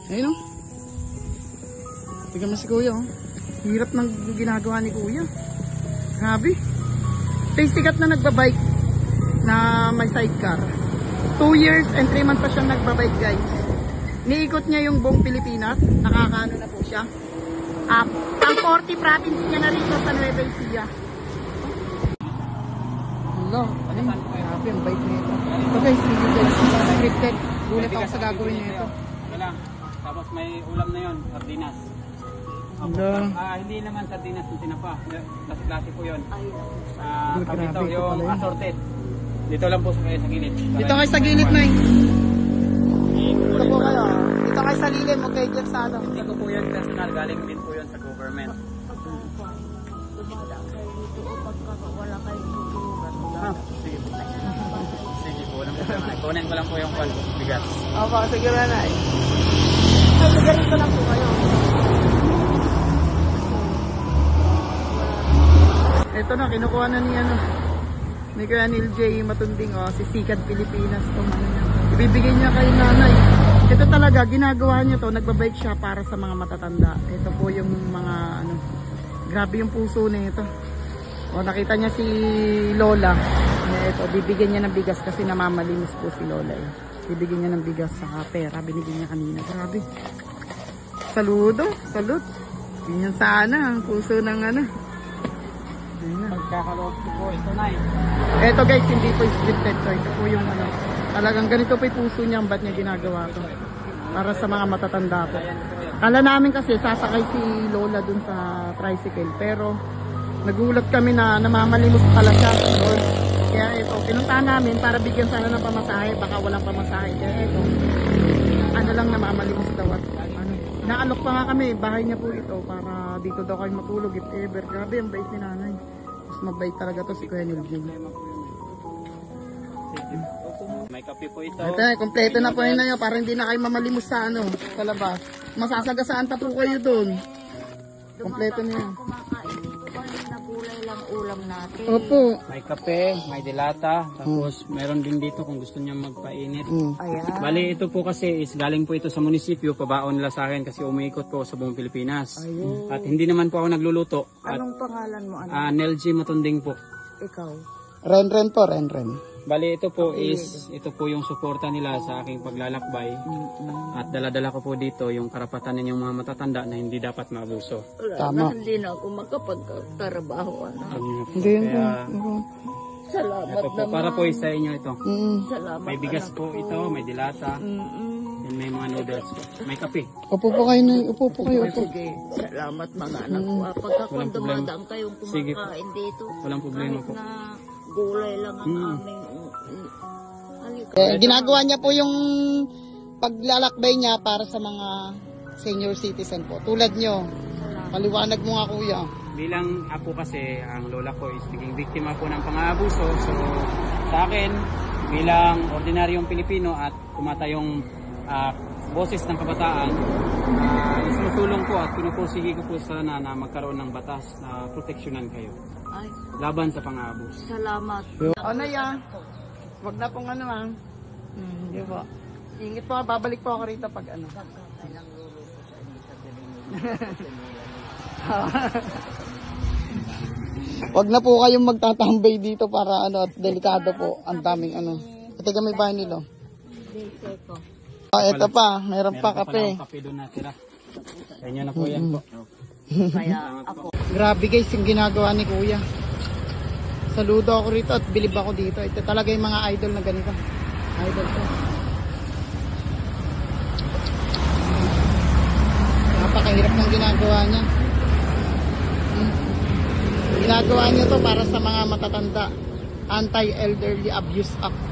Ayun o. Tignan mo si kuya oh. Hirap ng ginagawa ni kuya. Grabe. Ito yung sikat na nagbabike na may sidecar. 2 years and 3 months pa siyang nagbabike guys. Niikot niya yung buong Pilipinas. Nakakaano na po siya. Ang 40 province niya na rito sa Nueva Ecija. Hello. Ano yun? Grabe ang bike nito. Ito guys, hindi guys. Scripted. Gulat ako sa gagawin niya ito. Wala. Tapos may ulam na yon, sardinas. Hindi naman sardinas ng tinapa. Klase po yun. Ito yung assorted. Dito lang po sa gilid. Dito kayo sa gilid na Dito po kayo. Dito kayo sa lilim. Huwag kayo dyan sa ano. Hindi ko po yun personal. Galing din po yun sa government. Sige po. Sige po. Walang problema. Kunin ko lang po yung bigas. Opo, sige na na. Ay, ganito lang po kayo. Ito na, kinukuha na ni ni Kuya Neil J. Matunding si Sikat Pilipinas ibibigay niya kay nanay. Ito talaga, ginagawa niya to, nagbabike siya para sa mga matatanda. Ito po yung mga grabe yung puso nito. Nakita niya si Lola. Ito, bibigyan niya ng bigas kasi namamalinis po si Lola. Bibigyan niya ng bigas sa pera, binigyan niya kanina. Grabe. Saludo, salute. Ganyan sana ang puso ng Pagkakaloob ko po, ito na Ito guys, hindi po scripted to. Ito po yung talagang ganito po yung puso niya, ba't niya ginagawa to. Para sa mga matatanda po. Kala namin kasi sasakay si Lola dun sa tricycle. Pero nagulat kami na namamalimos pala siya. Kaya ito, pinuntahan namin para bigyan sana ng pamasahe. Baka walang pamasahe. Kaya ito, lang namamalimos daw at naalok pa nga kami, bahay niya po ito para dito daw kayo matulog if ever. Grabe ang bait ni nanay. Mas mabait talaga to si Kuya Neil J. May kape po ito. Ito, kompleto na po yun na yun para hindi na kayo mamalimos sa sa labas. Masasagasaan pa po kayo doon. Kompleto na yun. Gulay lang ulam natin. Opo. May kape, may dilata, tapos meron din dito kung gusto niya magpainit. Ayan. Bali, ito po kasi is galing po ito sa munisipyo, pabaon nila sa akin kasi umiikot po sa buong Pilipinas. Ayun. At hindi naman po ako nagluluto. Anong pangalan mo? Nel G Matunding po. Ikaw? Renren po, Renren. Bali, ito po ito po yung suporta nila sa aking paglalakbay. At dala-dala ko po dito yung karapatan ninyong mga matatanda na hindi dapat maabuso. Tama. Hindi na ako makapagtrabaho. Hindi yun. Salamat Ito po, naman. para po sa inyo ito. Salamat. May bigas po ito, may dilata, and may mga noodles po. May kape. Upo po kayo na, upo po kayo. Upo. Sige, salamat mga anak ko. Pagka kung Walang problema. dumadaan kayong Sige po. kumakain dito, Walang problema kahit po. na gulay lang ang aming Ginagawa niya po yung paglalakbay niya para sa mga senior citizen po. Tulad nyo. Paliwanag mo nga kuya. Bilang ako kasi, ang lola ko is naging biktima po ng pang-aabuso. So, sa akin, bilang ordinaryong Pilipino at kumatayong boses ng kabataan, sumusulong po at pinupursige ko po sana na magkaroon ng batas na proteksyonan kayo. Ay, Laban sa pang-aabos. salamat. Ano yan? Wag na pong Hindi po. Ingit po, babalik po ako rito pag Wag na po kayong magtatambay dito para at delikado po. Ang daming Ito kami bahay nila. Ito pa, meron pa kape. Kape doon natira. Sa inyo na po yan po. Kaya ako. Grabe guys yung ginagawa ni kuya. Saludo ako rito at bilib ako dito. Ito talaga yung mga idol na ganito. Idol ko. Napakahirap ng ginagawa niya. Ginagawa niya to para sa mga matatanda. Anti-Elderly Abuse Act.